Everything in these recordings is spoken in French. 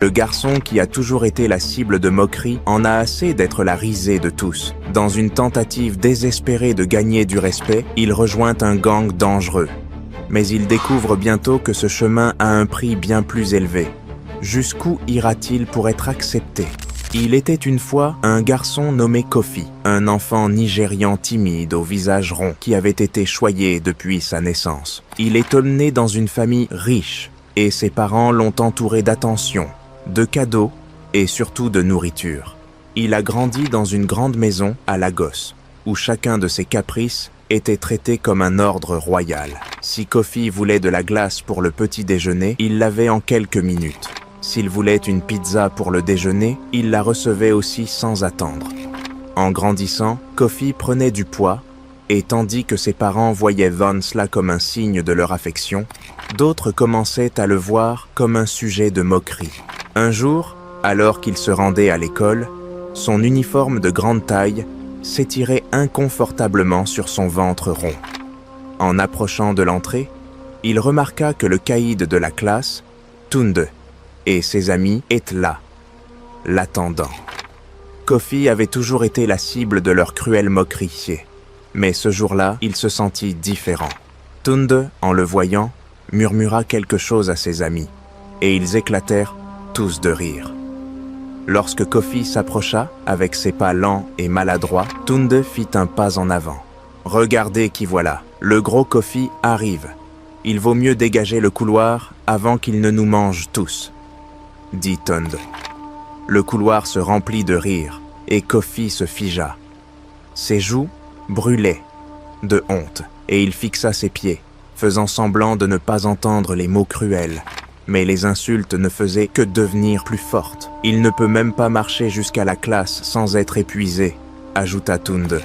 Le garçon qui a toujours été la cible de moqueries en a assez d'être la risée de tous. Dans une tentative désespérée de gagner du respect, il rejoint un gang dangereux. Mais il découvre bientôt que ce chemin a un prix bien plus élevé. Jusqu'où ira-t-il pour être accepté? Il était une fois un garçon nommé Kofi, un enfant nigérian timide au visage rond qui avait été choyé depuis sa naissance. Il est né dans une famille riche et ses parents l'ont entouré d'attention, de cadeaux et surtout de nourriture. Il a grandi dans une grande maison à Lagos, où chacun de ses caprices était traité comme un ordre royal. Si Kofi voulait de la glace pour le petit déjeuner, il l'avait en quelques minutes. S'il voulait une pizza pour le déjeuner, il la recevait aussi sans attendre. En grandissant, Kofi prenait du poids, et tandis que ses parents voyaient cela comme un signe de leur affection, d'autres commençaient à le voir comme un sujet de moquerie. Un jour, alors qu'il se rendait à l'école, son uniforme de grande taille s'étirait inconfortablement sur son ventre rond. En approchant de l'entrée, il remarqua que le caïd de la classe, Tunde, et ses amis étaient là, l'attendant. Kofi avait toujours été la cible de leur cruelle moquerie, mais ce jour-là, il se sentit différent. Tunde, en le voyant, murmura quelque chose à ses amis, et ils éclatèrent tous de rire. Lorsque Kofi s'approcha, avec ses pas lents et maladroits, Tunde fit un pas en avant. « Regardez qui voilà, le gros Kofi arrive. Il vaut mieux dégager le couloir avant qu'il ne nous mange tous. » dit Tunde. Le couloir se remplit de rire, et Kofi se figea. Ses joues brûlaient de honte, et il fixa ses pieds, faisant semblant de ne pas entendre les mots cruels. Mais les insultes ne faisaient que devenir plus fortes. « Il ne peut même pas marcher jusqu'à la classe sans être épuisé », ajouta Tunde.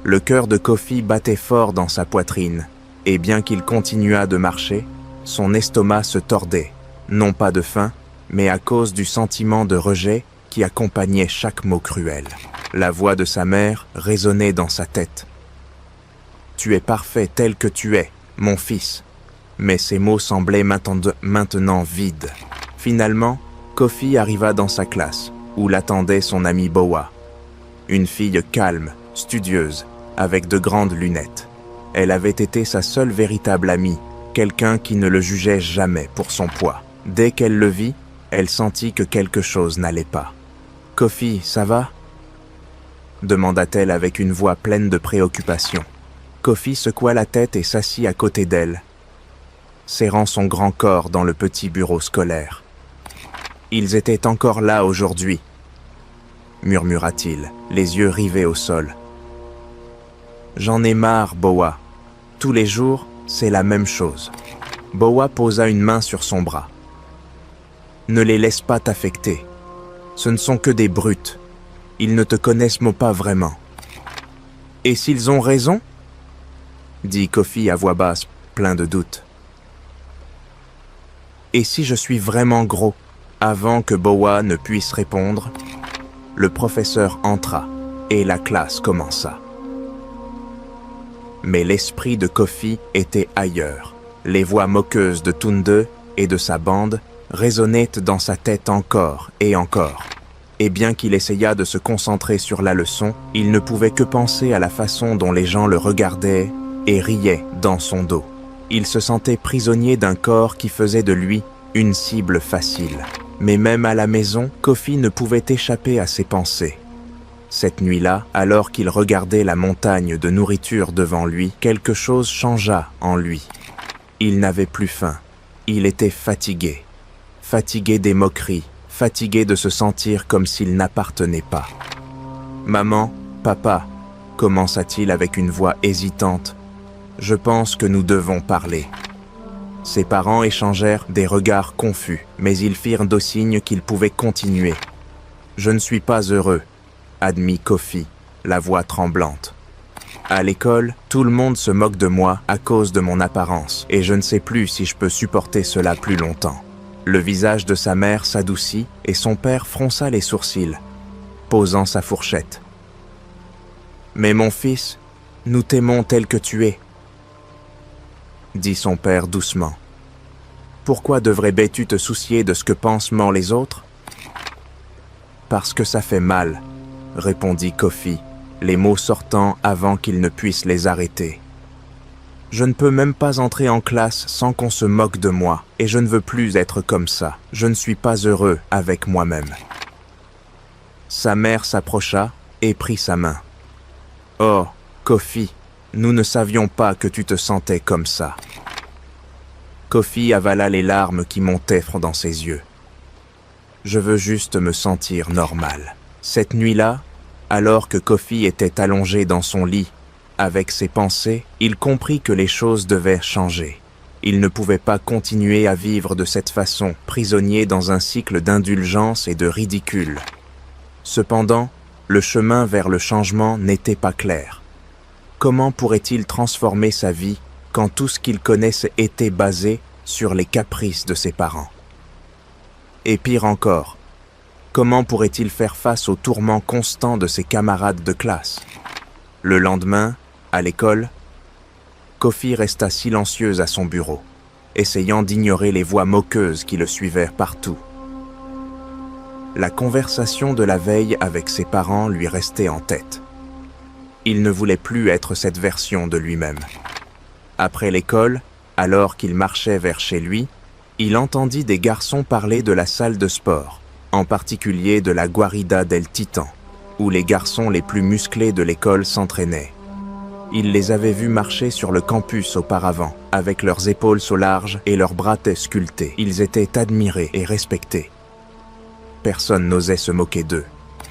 Le cœur de Kofi battait fort dans sa poitrine, et bien qu'il continuât de marcher, son estomac se tordait, non pas de faim, mais à cause du sentiment de rejet qui accompagnait chaque mot cruel. La voix de sa mère résonnait dans sa tête. « Tu es parfait tel que tu es, mon fils. » Mais ces mots semblaient maintenant vides. Finalement, Kofi arriva dans sa classe, où l'attendait son amie Bowa. Une fille calme, studieuse, avec de grandes lunettes. Elle avait été sa seule véritable amie, quelqu'un qui ne le jugeait jamais pour son poids. Dès qu'elle le vit, elle sentit que quelque chose n'allait pas. « Kofi, ça va ?» demanda-t-elle avec une voix pleine de préoccupation. Kofi secoua la tête et s'assit à côté d'elle, serrant son grand corps dans le petit bureau scolaire. « Ils étaient encore là aujourd'hui, » murmura-t-il, les yeux rivés au sol. « J'en ai marre, Bowa. Tous les jours, c'est la même chose. » Bowa posa une main sur son bras. « Ne les laisse pas t'affecter. Ce ne sont que des brutes. Ils ne te connaissent pas vraiment. »« Et s'ils ont raison ?» dit Kofi à voix basse, plein de doute. « Et si je suis vraiment gros ?» Avant que Bowa ne puisse répondre, le professeur entra et la classe commença. Mais l'esprit de Kofi était ailleurs. Les voix moqueuses de Tunde et de sa bande résonnaient dans sa tête encore et encore. Et bien qu'il essaya de se concentrer sur la leçon, il ne pouvait que penser à la façon dont les gens le regardaient et riaient dans son dos. Il se sentait prisonnier d'un corps qui faisait de lui une cible facile. Mais même à la maison, Kofi ne pouvait échapper à ses pensées. Cette nuit-là, alors qu'il regardait la montagne de nourriture devant lui, quelque chose changea en lui. Il n'avait plus faim. Il était fatigué. Fatigué des moqueries, fatigué de se sentir comme s'il n'appartenait pas. « Maman, papa » commença-t-il avec une voix hésitante. « Je pense que nous devons parler. » Ses parents échangèrent des regards confus, mais ils firent de signes qu'ils pouvaient continuer. « Je ne suis pas heureux » admit Kofi, la voix tremblante. « À l'école, tout le monde se moque de moi à cause de mon apparence, et je ne sais plus si je peux supporter cela plus longtemps. » Le visage de sa mère s'adoucit et son père fronça les sourcils, posant sa fourchette. « Mais mon fils, nous t'aimons tel que tu es, » dit son père doucement. « Pourquoi devrais-tu te soucier de ce que pensent les autres ? Parce que ça fait mal, répondit Kofi, les mots sortant avant qu'il ne puisse les arrêter. Je ne peux même pas entrer en classe sans qu'on se moque de moi, et je ne veux plus être comme ça. Je ne suis pas heureux avec moi-même. Sa mère s'approcha et prit sa main. « Oh, Kofi, nous ne savions pas que tu te sentais comme ça. » Kofi avala les larmes qui montaient dans ses yeux. « Je veux juste me sentir normal. » Cette nuit-là, alors que Kofi était allongé dans son lit, avec ses pensées, il comprit que les choses devaient changer. Il ne pouvait pas continuer à vivre de cette façon, prisonnier dans un cycle d'indulgence et de ridicule. Cependant, le chemin vers le changement n'était pas clair. Comment pourrait-il transformer sa vie quand tout ce qu'il connaissait était basé sur les caprices de ses parents? Et pire encore, comment pourrait-il faire face aux tourments constants de ses camarades de classe? Le lendemain, à l'école, Kofi resta silencieuse à son bureau, essayant d'ignorer les voix moqueuses qui le suivaient partout. La conversation de la veille avec ses parents lui restait en tête. Il ne voulait plus être cette version de lui-même. Après l'école, alors qu'il marchait vers chez lui, il entendit des garçons parler de la salle de sport, en particulier de la Guarida del Titan, où les garçons les plus musclés de l'école s'entraînaient. Il les avait vus marcher sur le campus auparavant, avec leurs épaules au large et leurs bras sculptés. Ils étaient admirés et respectés. Personne n'osait se moquer d'eux.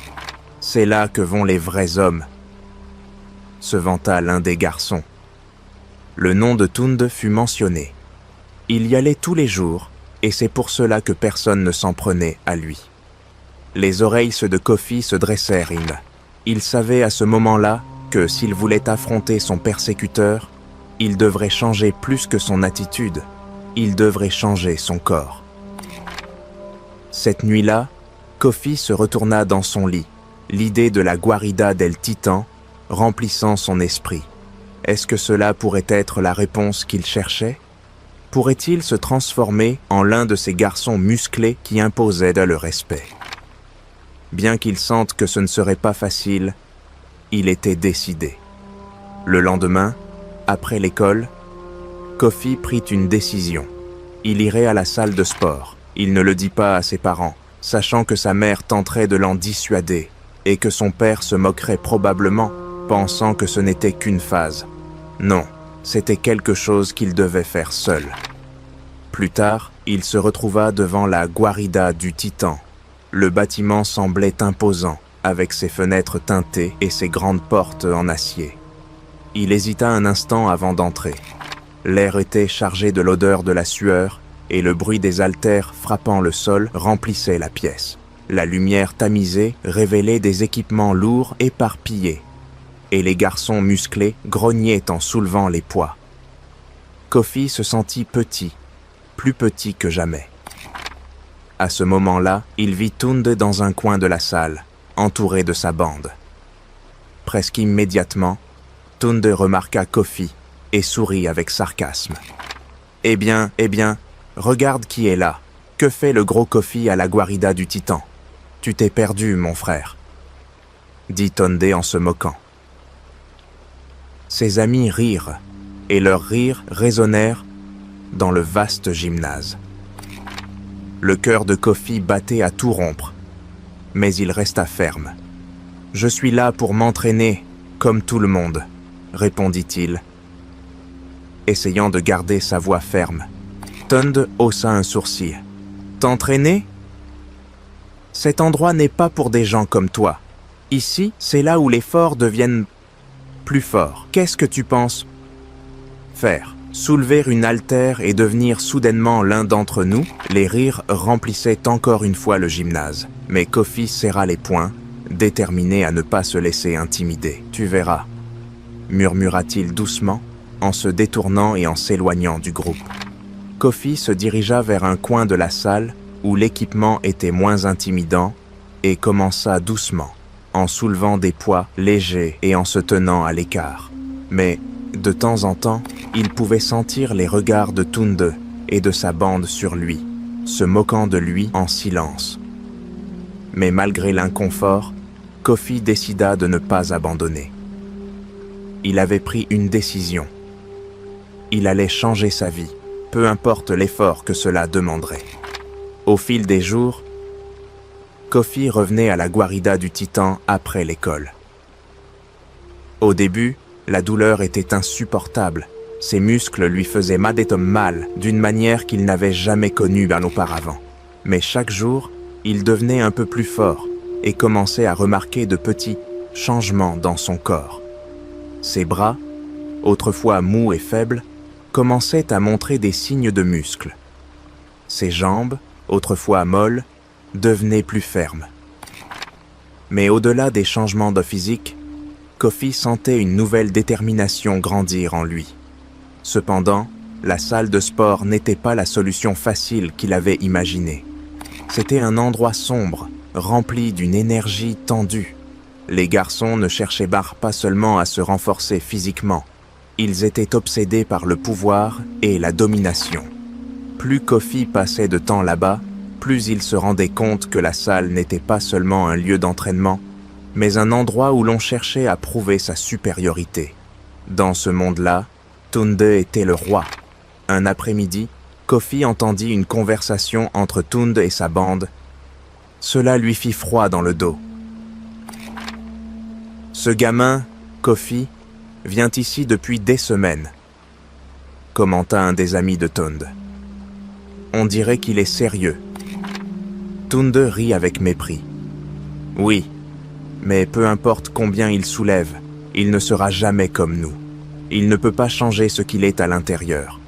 « C'est là que vont les vrais hommes », se vanta l'un des garçons. Le nom de Tunde fut mentionné. Il y allait tous les jours, et c'est pour cela que personne ne s'en prenait à lui. Les oreilles de Kofi se dressèrent. Il savait à ce moment-là que s'il voulait affronter son persécuteur, il devrait changer plus que son attitude, il devrait changer son corps. Cette nuit-là, Kofi se retourna dans son lit, l'idée de la Guarida del Titan remplissant son esprit. Est-ce que cela pourrait être la réponse qu'il cherchait? Pourrait-il se transformer en l'un de ces garçons musclés qui imposaient le respect? Bien qu'il sente que ce ne serait pas facile, il était décidé. Le lendemain, après l'école, Kofi prit une décision. Il irait à la salle de sport. Il ne le dit pas à ses parents, sachant que sa mère tenterait de l'en dissuader et que son père se moquerait probablement, pensant que ce n'était qu'une phase. Non, c'était quelque chose qu'il devait faire seul. Plus tard, il se retrouva devant la Guarida du Titan. Le bâtiment semblait imposant, avec ses fenêtres teintées et ses grandes portes en acier. Il hésita un instant avant d'entrer. L'air était chargé de l'odeur de la sueur et le bruit des haltères frappant le sol remplissait la pièce. La lumière tamisée révélait des équipements lourds éparpillés et les garçons musclés grognaient en soulevant les poids. Kofi se sentit petit, plus petit que jamais. À ce moment-là, il vit Tunde dans un coin de la salle, entouré de sa bande. Presque immédiatement, Tunde remarqua Kofi et sourit avec sarcasme. « Eh bien, regarde qui est là. Que fait le gros Kofi à la Guarida du Titan? Tu t'es perdu, mon frère. » dit Tunde en se moquant. Ses amis rirent, et leurs rires résonnèrent dans le vaste gymnase. Le cœur de Kofi battait à tout rompre, mais il resta ferme. « Je suis là pour m'entraîner, comme tout le monde, » répondit-il, essayant de garder sa voix ferme. Tunde haussa un sourcil. « T'entraîner? Cet endroit n'est pas pour des gens comme toi. Ici, c'est là où les forts deviennent plus forts. Qu'est-ce que tu penses faire? Soulever une haltère et devenir soudainement l'un d'entre nous? » Les rires remplissaient encore une fois le gymnase. Mais Kofi serra les poings, déterminé à ne pas se laisser intimider. « Tu verras, » murmura-t-il doucement, en se détournant et en s'éloignant du groupe. Kofi se dirigea vers un coin de la salle où l'équipement était moins intimidant et commença doucement, en soulevant des poids légers et en se tenant à l'écart. Mais, de temps en temps, il pouvait sentir les regards de Tunde et de sa bande sur lui, se moquant de lui en silence. Mais malgré l'inconfort, Kofi décida de ne pas abandonner. Il avait pris une décision. Il allait changer sa vie, peu importe l'effort que cela demanderait. Au fil des jours, Kofi revenait à la guarida du Titan après l'école. Au début, la douleur était insupportable. Ses muscles lui faisaient mal d'une manière qu'il n'avait jamais connue auparavant. Mais chaque jour, il devenait un peu plus fort et commençait à remarquer de petits changements dans son corps. Ses bras, autrefois mous et faibles, commençaient à montrer des signes de muscles. Ses jambes, autrefois molles, devenaient plus fermes. Mais au-delà des changements de physique, Kofi sentait une nouvelle détermination grandir en lui. Cependant, la salle de sport n'était pas la solution facile qu'il avait imaginée. C'était un endroit sombre, rempli d'une énergie tendue. Les garçons ne cherchaient pas seulement à se renforcer physiquement. Ils étaient obsédés par le pouvoir et la domination. Plus Kofi passait de temps là-bas, plus il se rendait compte que la salle n'était pas seulement un lieu d'entraînement, mais un endroit où l'on cherchait à prouver sa supériorité. Dans ce monde-là, Tunde était le roi. Un après-midi, Kofi entendit une conversation entre Tunde et sa bande. Cela lui fit froid dans le dos. « Ce gamin, Kofi, vient ici depuis des semaines, » commenta un des amis de Tunde. « On dirait qu'il est sérieux. » Tunde rit avec mépris. « Oui, mais peu importe combien il soulève, il ne sera jamais comme nous. Il ne peut pas changer ce qu'il est à l'intérieur.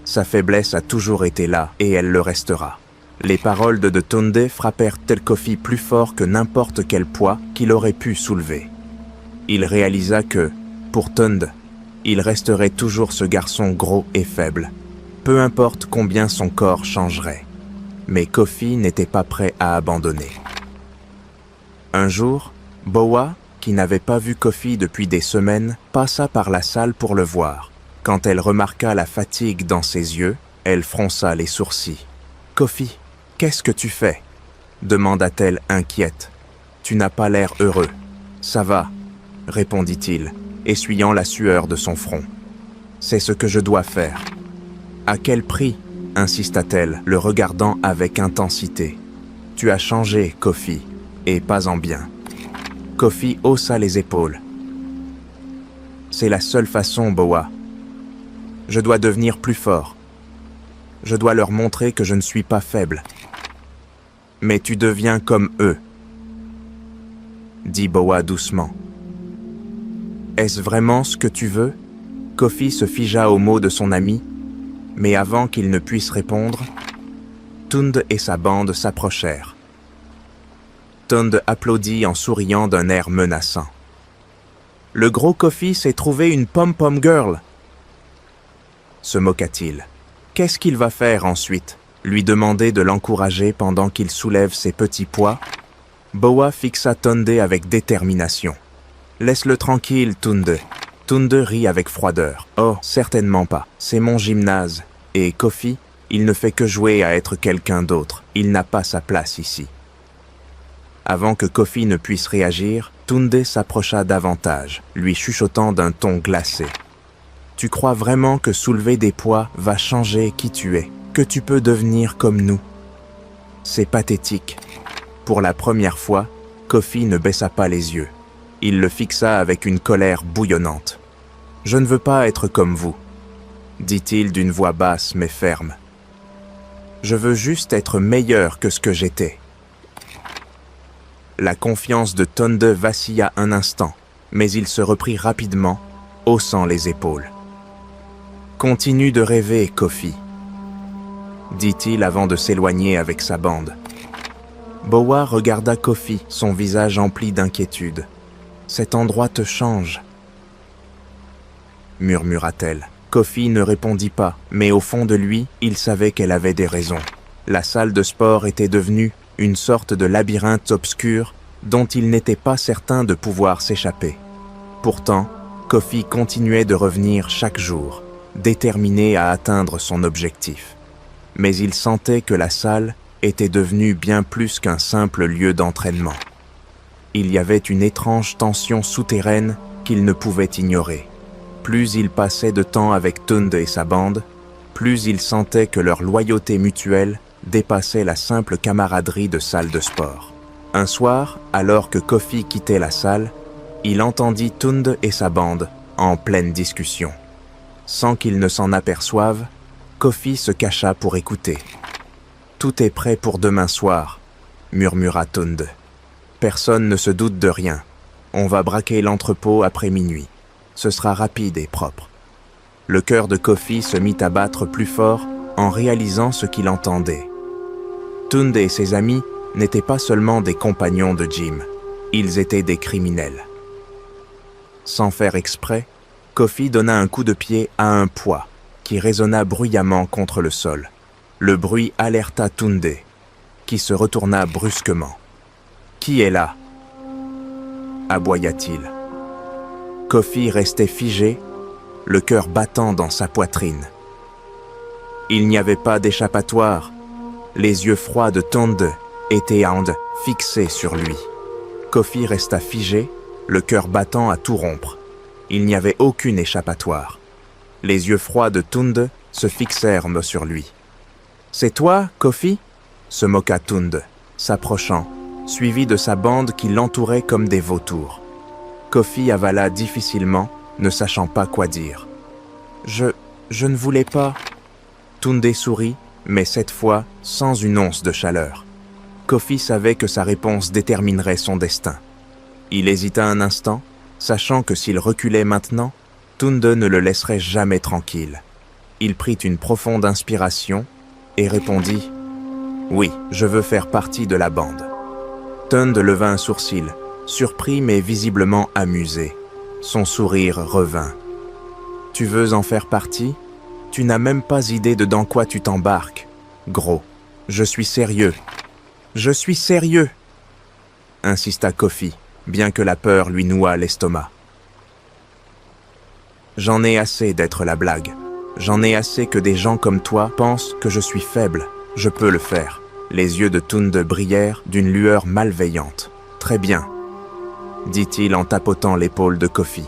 Sa faiblesse a toujours été là et elle le restera. » Les paroles de Tunde frappèrent Kofi plus fort que n'importe quel poids qu'il aurait pu soulever. Il réalisa que, pour Tunde, il resterait toujours ce garçon gros et faible, peu importe combien son corps changerait. Mais Kofi n'était pas prêt à abandonner. Un jour, Boa, qui n'avait pas vu Kofi depuis des semaines, passa par la salle pour le voir. Quand elle remarqua la fatigue dans ses yeux, elle fronça les sourcils. « Kofi, qu'est-ce que tu fais ?» demanda-t-elle inquiète. « Tu n'as pas l'air heureux. »« Ça va, » répondit-il, essuyant la sueur de son front. « C'est ce que je dois faire. »« À quel prix ?» insista-t-elle, le regardant avec intensité. « Tu as changé, Kofi, et pas en bien. » Kofi haussa les épaules. « C'est la seule façon, Boa. Je dois devenir plus fort. Je dois leur montrer que je ne suis pas faible. »« Mais tu deviens comme eux, » dit Boa doucement. « Est-ce vraiment ce que tu veux ?» Kofi se figea aux mots de son ami, mais avant qu'il ne puisse répondre, Tunde et sa bande s'approchèrent. Tunde applaudit en souriant d'un air menaçant. « Le gros Kofi s'est trouvé une pom-pom girl !» se moqua-t-il. « Qu'est-ce qu'il va faire ensuite ?» Lui demander de l'encourager pendant qu'il soulève ses petits poids. Boa fixa Tunde avec détermination. « Laisse-le tranquille, Tunde. » Tunde rit avec froideur. « Oh, certainement pas. C'est mon gymnase. Et Kofi, il ne fait que jouer à être quelqu'un d'autre. Il n'a pas sa place ici. » Avant que Kofi ne puisse réagir, Tunde s'approcha davantage, lui chuchotant d'un ton glacé. « Tu crois vraiment que soulever des poids va changer qui tu es, que tu peux devenir comme nous? C'est pathétique. » Pour la première fois, Kofi ne baissa pas les yeux. Il le fixa avec une colère bouillonnante. « Je ne veux pas être comme vous, » dit-il d'une voix basse mais ferme. « Je veux juste être meilleur que ce que j'étais. » La confiance de Tunde vacilla un instant, mais il se reprit rapidement, haussant les épaules. « Continue de rêver, Kofi, » dit-il avant de s'éloigner avec sa bande. Boa regarda Kofi, son visage empli d'inquiétude. « Cet endroit te change, » murmura-t-elle. Kofi ne répondit pas, mais au fond de lui, il savait qu'elle avait des raisons. La salle de sport était devenue une sorte de labyrinthe obscur dont il n'était pas certain de pouvoir s'échapper. Pourtant, Kofi continuait de revenir chaque jour, déterminé à atteindre son objectif. Mais il sentait que la salle était devenu bien plus qu'un simple lieu d'entraînement. Il y avait une étrange tension souterraine qu'il ne pouvait ignorer. Plus il passait de temps avec Tunde et sa bande, plus il sentait que leur loyauté mutuelle dépassait la simple camaraderie de salle de sport. Un soir, alors que Kofi quittait la salle, il entendit Tunde et sa bande en pleine discussion. Sans qu'il ne s'en aperçoive, Kofi se cacha pour écouter. « Tout est prêt pour demain soir », murmura Tunde. « Personne ne se doute de rien. On va braquer l'entrepôt après minuit. Ce sera rapide et propre. » Le cœur de Kofi se mit à battre plus fort en réalisant ce qu'il entendait. Tunde et ses amis n'étaient pas seulement des compagnons de Jim, ils étaient des criminels. Sans faire exprès, Kofi donna un coup de pied à un poids qui résonna bruyamment contre le sol. Le bruit alerta Tunde, qui se retourna brusquement. « Qui est là ?» aboya-t-il. Kofi restait figé, le cœur battant dans sa poitrine. Il n'y avait pas d'échappatoire. Les yeux froids de Tunde étaient fixés sur lui. Kofi resta figé, le cœur battant à tout rompre. Il n'y avait aucune échappatoire. Les yeux froids de Tunde se fixèrent sur lui. « C'est toi, Kofi ?» se moqua Tunde, s'approchant, suivi de sa bande qui l'entourait comme des vautours. Kofi avala difficilement, ne sachant pas quoi dire. « Je ne voulais pas... » Tunde sourit, mais cette fois sans une once de chaleur. Kofi savait que sa réponse déterminerait son destin. Il hésita un instant, sachant que s'il reculait maintenant, Tunde ne le laisserait jamais tranquille. Il prit une profonde inspiration et répondit « Oui, je veux faire partie de la bande. » Tunde leva un sourcil, surpris mais visiblement amusé. Son sourire revint. « Tu veux en faire partie ? Tu n'as même pas idée de dans quoi tu t'embarques. Gros, je suis sérieux. Je suis sérieux !» insista Kofi, bien que la peur lui nouât l'estomac. « J'en ai assez d'être la blague. J'en ai assez que des gens comme toi pensent que je suis faible. Je peux le faire. » Les yeux de Tunde brillèrent d'une lueur malveillante. « Très bien, » dit-il en tapotant l'épaule de Kofi.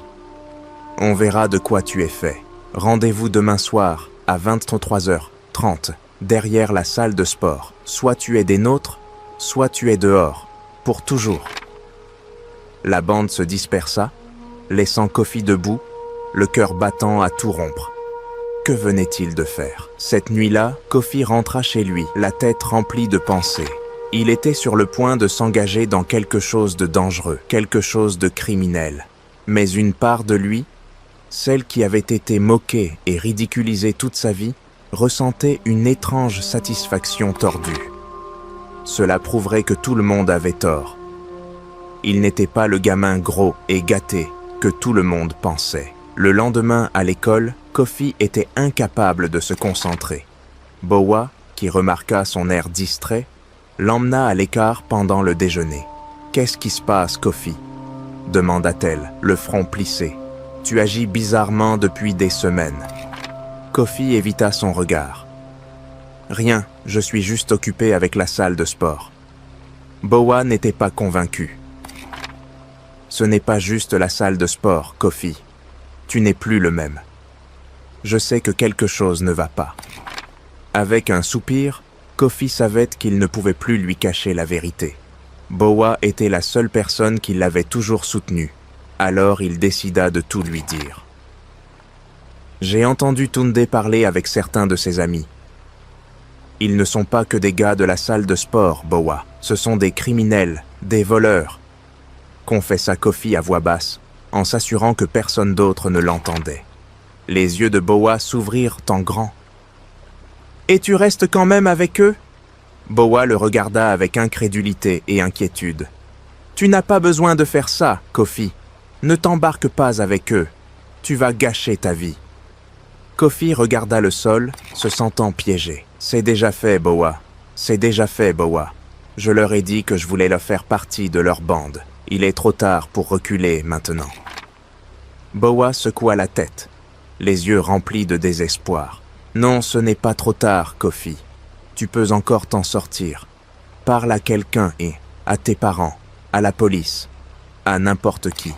« On verra de quoi tu es fait. Rendez-vous demain soir à 23h30 derrière la salle de sport. Soit tu es des nôtres, soit tu es dehors, pour toujours. » La bande se dispersa, laissant Kofi debout, le cœur battant à tout rompre. Que venait-il de faire? Cette nuit-là, Kofi rentra chez lui, la tête remplie de pensées. Il était sur le point de s'engager dans quelque chose de dangereux, quelque chose de criminel. Mais une part de lui, celle qui avait été moquée et ridiculisée toute sa vie, ressentait une étrange satisfaction tordue. Cela prouverait que tout le monde avait tort. Il n'était pas le gamin gros et gâté que tout le monde pensait. Le lendemain, à l'école, Kofi était incapable de se concentrer. Bowa, qui remarqua son air distrait, l'emmena à l'écart pendant le déjeuner. « Qu'est-ce qui se passe, Kofi ?» demanda-t-elle, le front plissé. « Tu agis bizarrement depuis des semaines. » Kofi évita son regard. « Rien, je suis juste occupé avec la salle de sport. » Bowa n'était pas convaincu. « Ce n'est pas juste la salle de sport, Kofi. Tu n'es plus le même. Je sais que quelque chose ne va pas. » Avec un soupir, Kofi savait qu'il ne pouvait plus lui cacher la vérité. Bowa était la seule personne qui l'avait toujours soutenu. Alors il décida de tout lui dire. « J'ai entendu Tunde parler avec certains de ses amis. Ils ne sont pas que des gars de la salle de sport, Bowa. Ce sont des criminels, des voleurs. » confessa Kofi à voix basse, en s'assurant que personne d'autre ne l'entendait. Les yeux de Bowa s'ouvrirent en grand. « Et tu restes quand même avec eux ?» Bowa le regarda avec incrédulité et inquiétude. « Tu n'as pas besoin de faire ça, Kofi. Ne t'embarque pas avec eux. Tu vas gâcher ta vie. » Kofi regarda le sol, se sentant piégé. « C'est déjà fait, Bowa. C'est déjà fait, Bowa. Je leur ai dit que je voulais leur faire partie de leur bande. Il est trop tard pour reculer maintenant. » Bowa secoua la tête, les yeux remplis de désespoir. « Non, ce n'est pas trop tard, Kofi. Tu peux encore t'en sortir. Parle à quelqu'un et à tes parents, à la police, à n'importe qui. »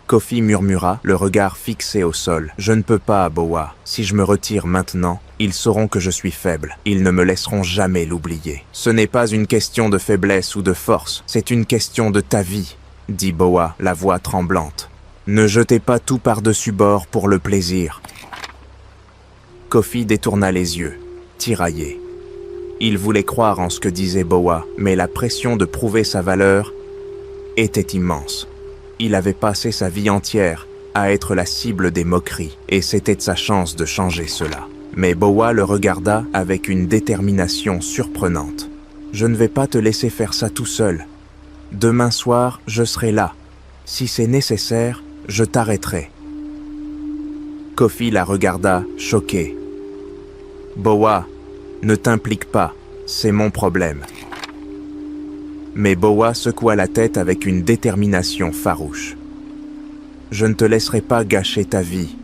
Kofi murmura, le regard fixé au sol. « Je ne peux pas, Boa. Si je me retire maintenant, ils sauront que je suis faible. Ils ne me laisseront jamais l'oublier. »« Ce n'est pas une question de faiblesse ou de force, c'est une question de ta vie, » dit Boa, la voix tremblante. « Ne jetez pas tout par-dessus bord pour le plaisir. » Kofi détourna les yeux, tiraillé. Il voulait croire en ce que disait Boa, mais la pression de prouver sa valeur était immense. Il avait passé sa vie entière à être la cible des moqueries, et c'était sa chance de changer cela. Mais Boa le regarda avec une détermination surprenante. « Je ne vais pas te laisser faire ça tout seul. Demain soir, je serai là. Si c'est nécessaire, je t'arrêterai. » Kofi la regarda, choqué. « Boa, ne t'implique pas, c'est mon problème. » Mais Boa secoua la tête avec une détermination farouche. « Je ne te laisserai pas gâcher ta vie,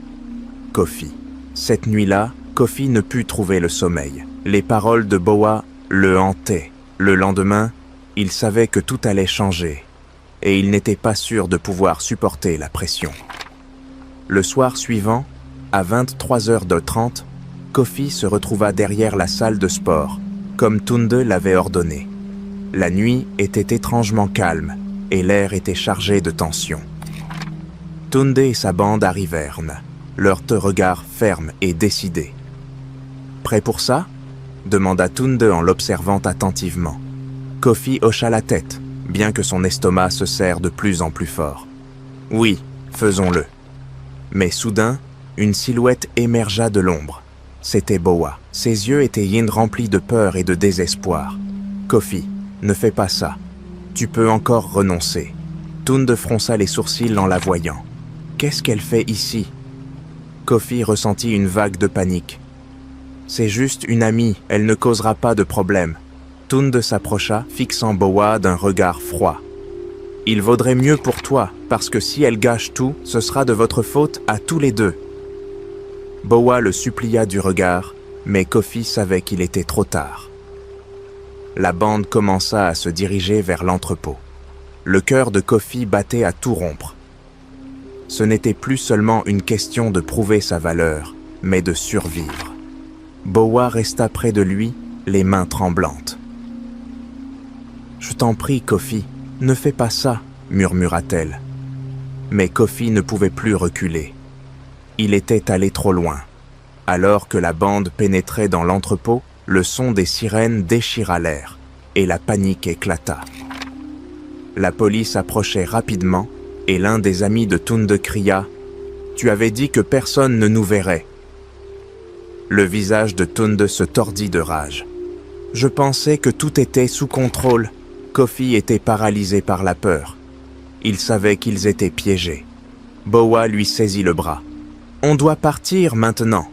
Kofi. » Cette nuit-là, Kofi ne put trouver le sommeil. Les paroles de Boa le hantaient. Le lendemain, il savait que tout allait changer, et il n'était pas sûr de pouvoir supporter la pression. Le soir suivant, à 23h30, Kofi se retrouva derrière la salle de sport, comme Tunde l'avait ordonné. La nuit était étrangement calme et l'air était chargé de tension. Tunde et sa bande arrivèrent, leurs regards fermes et décidés. « Prêt pour ça ?» demanda Tunde en l'observant attentivement. Kofi hocha la tête, bien que son estomac se serre de plus en plus fort. « Oui, faisons-le. » Mais soudain, une silhouette émergea de l'ombre. C'était Boa. Ses yeux étaient remplis de peur et de désespoir. « Kofi, ne fais pas ça. Tu peux encore renoncer. » Tunde fronça les sourcils en la voyant. « Qu'est-ce qu'elle fait ici ?» Kofi ressentit une vague de panique. « C'est juste une amie, elle ne causera pas de problème. » Tunde s'approcha, fixant Boa d'un regard froid. « Il vaudrait mieux pour toi, parce que si elle gâche tout, ce sera de votre faute à tous les deux. » Boa le supplia du regard, mais Kofi savait qu'il était trop tard. La bande commença à se diriger vers l'entrepôt. Le cœur de Kofi battait à tout rompre. Ce n'était plus seulement une question de prouver sa valeur, mais de survivre. Boa resta près de lui, les mains tremblantes. « Je t'en prie, Kofi, ne fais pas ça, » murmura-t-elle. Mais Kofi ne pouvait plus reculer. Il était allé trop loin. Alors que la bande pénétrait dans l'entrepôt, le son des sirènes déchira l'air, et la panique éclata. La police approchait rapidement, et l'un des amis de Tunde cria « Tu avais dit que personne ne nous verrait. » Le visage de Tunde se tordit de rage. « Je pensais que tout était sous contrôle. » Kofi était paralysé par la peur. Il savait qu'ils étaient piégés. Boa lui saisit le bras. « On doit partir maintenant !»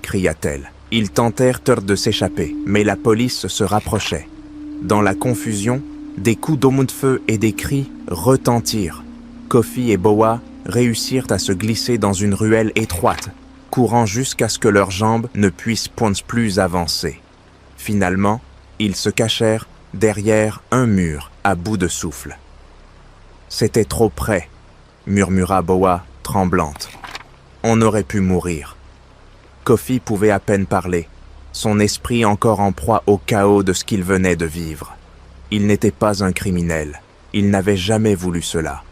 cria-t-elle. Ils tentèrent de s'échapper, mais la police se rapprochait. Dans la confusion, des coups d'eau de feu et des cris retentirent. Kofi et Boa réussirent à se glisser dans une ruelle étroite, courant jusqu'à ce que leurs jambes ne puissent plus avancer. Finalement, ils se cachèrent derrière un mur à bout de souffle. « C'était trop près », murmura Boa, tremblante. « On aurait pu mourir. » Kofi pouvait à peine parler, son esprit encore en proie au chaos de ce qu'il venait de vivre. Il n'était pas un criminel, il n'avait jamais voulu cela.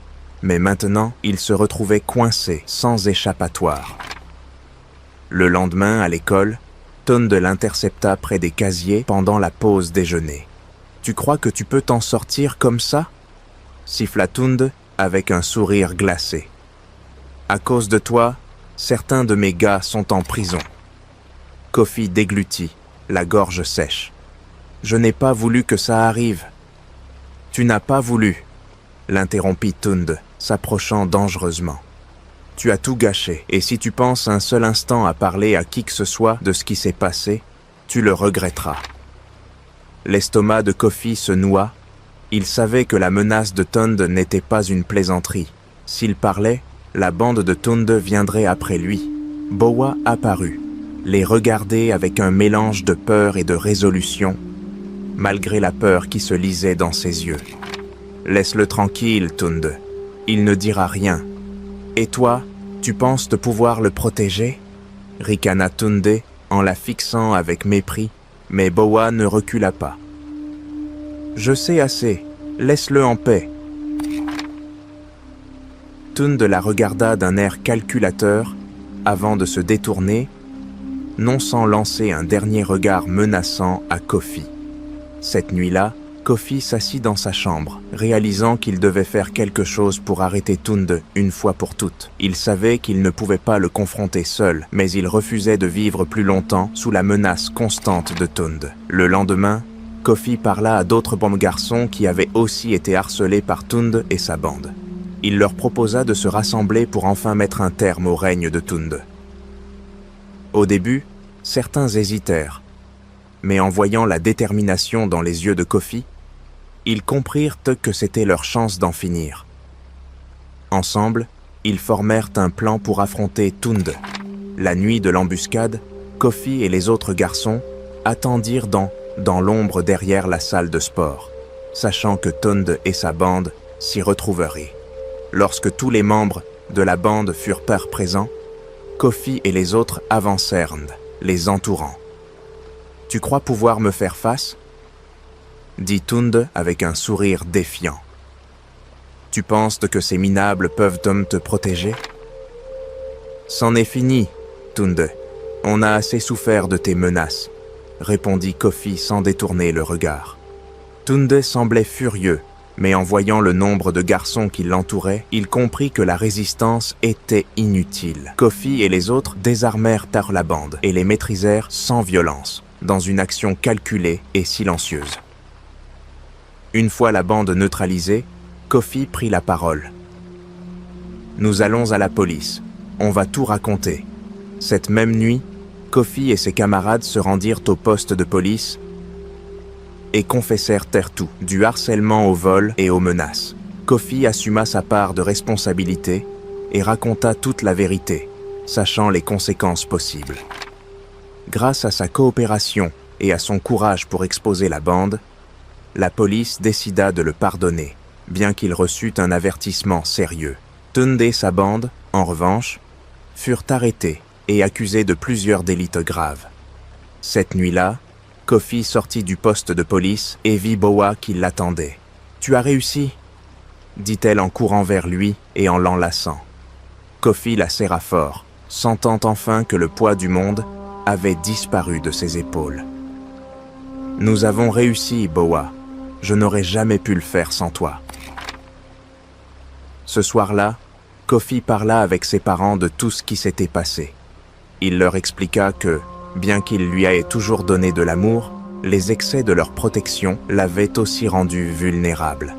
Mais maintenant, il se retrouvait coincé, sans échappatoire. Le lendemain, à l'école, Tunde l'intercepta près des casiers pendant la pause déjeuner. « Tu crois que tu peux t'en sortir comme ça ?» siffla Tunde avec un sourire glacé. « À cause de toi, certains de mes gars sont en prison. » Kofi déglutit, la gorge sèche. « Je n'ai pas voulu que ça arrive. »« Tu n'as pas voulu, » l'interrompit Tunde, s'approchant dangereusement. « Tu as tout gâché, et si tu penses un seul instant à parler à qui que ce soit de ce qui s'est passé, tu le regretteras. » L'estomac de Kofi se noua. Il savait que la menace de Tunde n'était pas une plaisanterie. S'il parlait, la bande de Tunde viendrait après lui. Boa apparut. les regarder avec un mélange de peur et de résolution, malgré la peur qui se lisait dans ses yeux. « Laisse-le tranquille, Tunde. Il ne dira rien. Et toi, tu penses de pouvoir le protéger ?» ricana Tunde en la fixant avec mépris, mais Boa ne recula pas. « Je sais assez. Laisse-le en paix. » Tunde la regarda d'un air calculateur avant de se détourner, non sans lancer un dernier regard menaçant à Kofi. Cette nuit-là, Kofi s'assit dans sa chambre, réalisant qu'il devait faire quelque chose pour arrêter Tunde une fois pour toutes. Il savait qu'il ne pouvait pas le confronter seul, mais il refusait de vivre plus longtemps sous la menace constante de Tunde. Le lendemain, Kofi parla à d'autres bons garçons qui avaient aussi été harcelés par Tunde et sa bande. Il leur proposa de se rassembler pour enfin mettre un terme au règne de Tunde. Au début, certains hésitèrent, mais en voyant la détermination dans les yeux de Kofi, ils comprirent que c'était leur chance d'en finir. Ensemble, ils formèrent un plan pour affronter Tunde. La nuit de l'embuscade, Kofi et les autres garçons attendirent dans l'ombre derrière la salle de sport, sachant que Tunde et sa bande s'y retrouveraient. Lorsque tous les membres de la bande furent présents, Kofi et les autres avancèrent, les entourant. « Tu crois pouvoir me faire face ?» dit Tunde avec un sourire défiant. « Tu penses que ces minables peuvent te protéger ?»« C'en est fini, Tunde. On a assez souffert de tes menaces, » répondit Kofi sans détourner le regard. Tunde semblait furieux, mais en voyant le nombre de garçons qui l'entouraient, il comprit que la résistance était inutile. Kofi et les autres désarmèrent la bande et les maîtrisèrent sans violence, dans une action calculée et silencieuse. Une fois la bande neutralisée, Kofi prit la parole. « Nous allons à la police. On va tout raconter. » Cette même nuit, Kofi et ses camarades se rendirent au poste de police et confessèrent tout, du harcèlement au vol et aux menaces. Kofi assuma sa part de responsabilité et raconta toute la vérité, sachant les conséquences possibles. Grâce à sa coopération et à son courage pour exposer la bande, la police décida de le pardonner, bien qu'il reçût un avertissement sérieux. Tunde et sa bande, en revanche, furent arrêtés et accusés de plusieurs délits graves. Cette nuit-là, Kofi sortit du poste de police et vit Boa qui l'attendait. « Tu as réussi ?» dit-elle en courant vers lui et en l'enlaçant. Kofi la serra fort, sentant enfin que le poids du monde avait disparu de ses épaules. « Nous avons réussi, Boa. Je n'aurais jamais pu le faire sans toi. » Ce soir-là, Kofi parla avec ses parents de tout ce qui s'était passé. Il leur expliqua que, bien qu'il lui ait toujours donné de l'amour, les excès de leur protection l'avaient aussi rendu vulnérable.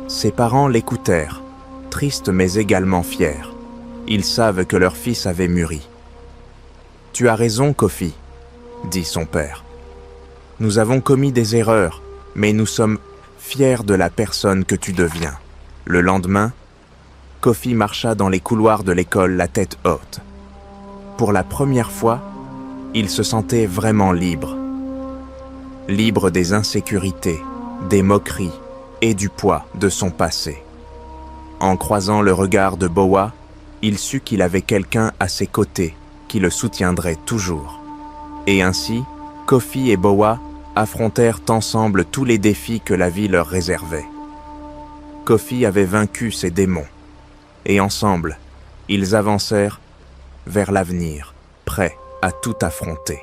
Ses parents l'écoutèrent, tristes mais également fiers. Ils savent que leur fils avait mûri. « Tu as raison, Kofi, » dit son père. « Nous avons commis des erreurs, mais nous sommes fiers de la personne que tu deviens. » Le lendemain, Kofi marcha dans les couloirs de l'école la tête haute. Pour la première fois, il se sentait vraiment libre. Libre des insécurités, des moqueries et du poids de son passé. En croisant le regard de Boa, il sut qu'il avait quelqu'un à ses côtés qui le soutiendrait toujours. Et ainsi, Kofi et Boa affrontèrent ensemble tous les défis que la vie leur réservait. Kofi avait vaincu ses démons, et ensemble, ils avancèrent vers l'avenir, prêts à tout affronter.